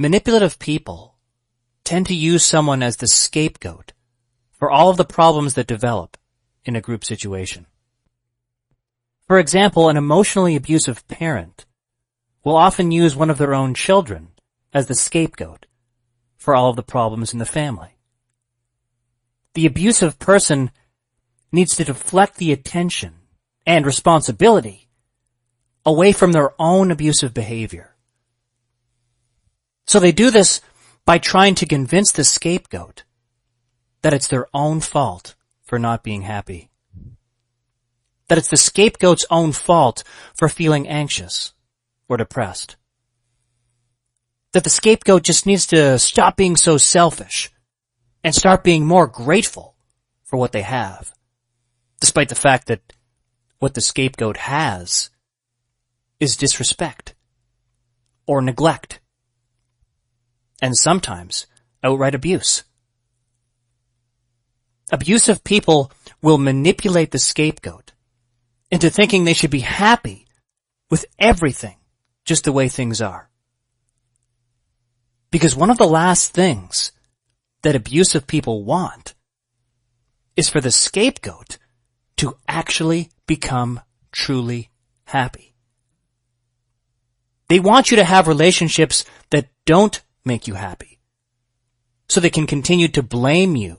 Manipulative people tend to use someone as the scapegoat for all of the problems that develop in a group situation. For example, an emotionally abusive parent will often use one of their own children as the scapegoat for all of the problems in the family. The abusive person needs to deflect the attention and responsibility away from their own abusive behavior. So they do this by trying to convince the scapegoat that it's their own fault for not being happy. That it's the scapegoat's own fault for feeling anxious or depressed. That the scapegoat just needs to stop being so selfish and start being more grateful for what they have, despite the fact that what the scapegoat has is disrespect or neglect, and sometimes outright abuse. Abusive people will manipulate the scapegoat into thinking they should be happy with everything just the way things are. Because one of the last things that abusive people want is for the scapegoat to actually become truly happy. They want you to have relationships that don't make you happy, so they can continue to blame you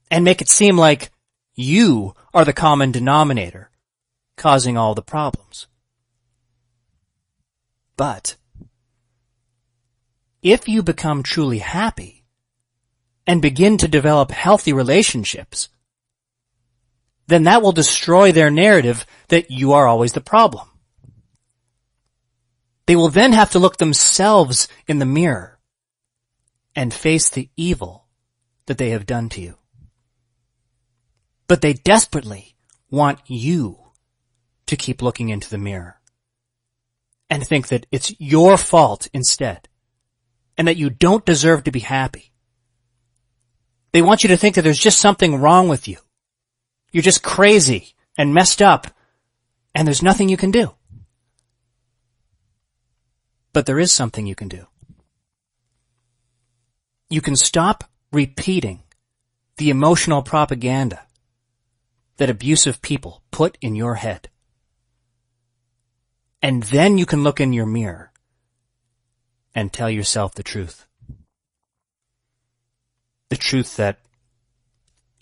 and make it seem like you are the common denominator causing all the problems. But if you become truly happy and begin to develop healthy relationships, then that will destroy their narrative that you are always the problem. They will then have to look themselves in the mirror and face the evil that they have done to you. But they desperately want you to keep looking into the mirror and think that it's your fault instead, and that you don't deserve to be happy. They want you to think that there's just something wrong with you. You're just crazy and messed up, and there's nothing you can do. But there is something you can do. You can stop repeating the emotional propaganda that abusive people put in your head. And then you can look in your mirror and tell yourself the truth. The truth that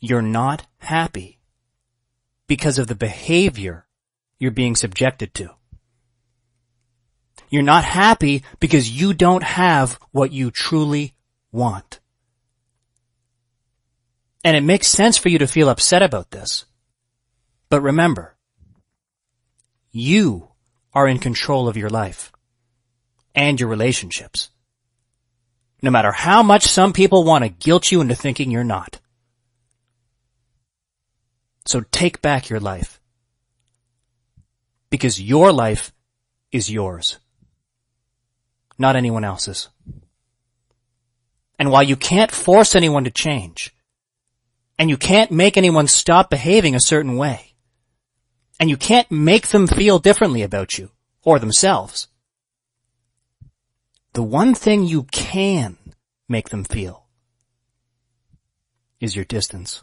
you're not happy because of the behavior you're being subjected to. You're not happy because you don't have what you truly want. And it makes sense for you to feel upset about this. But remember, you are in control of your life and your relationships, no matter how much some people want to guilt you into thinking you're not. So take back your life, because your life is yours, not anyone else's. And while you can't force anyone to change, and you can't make anyone stop behaving a certain way, and you can't make them feel differently about you or themselves, the one thing you can make them feel is your distance.